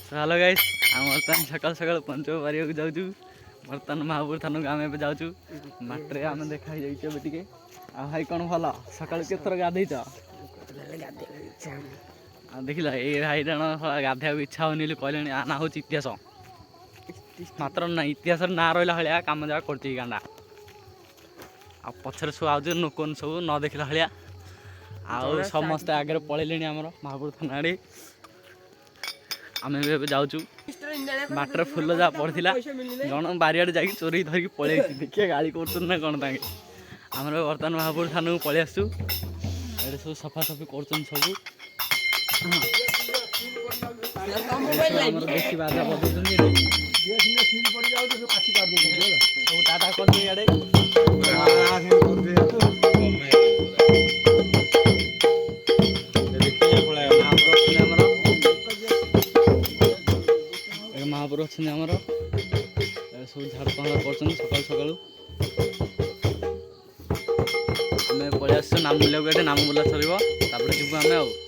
hello guys हम बर्तमान सकाल सकाल पंच पारिक जाऊँ बर्तमान महापुर थाना को आम ए जाऊँ बाटे आम देखा टे आ भाई कौन भल सकाल केतर गाधेच देखला ये भाई जन गाधे इच्छा होनी कहले ना हूँ इतिहास मात्र ना इतिहास ना रहा भाया कम जगह कर गाँडा आ पचर सब आज लोक सब न देखला भाया आउ समस्ते आगे पलैले आमर महापुर थाना आड़े आम जाऊँ बाटर फुल जहाँ पड़ा जन बारियाड़े जा चोरी धरिकी पलि देखिए गाड़ी कर ना कौन तांगे आम बर्तमान महापुर थाना को पलि आसु ये सब सफासफी कर सब बेसी बाधा बदल टाटा कर महापुर अच्छे आमर सब झाड़ पहला कर सका सका आम पलि आस नाम बुला नाम बुला चलो जीव आम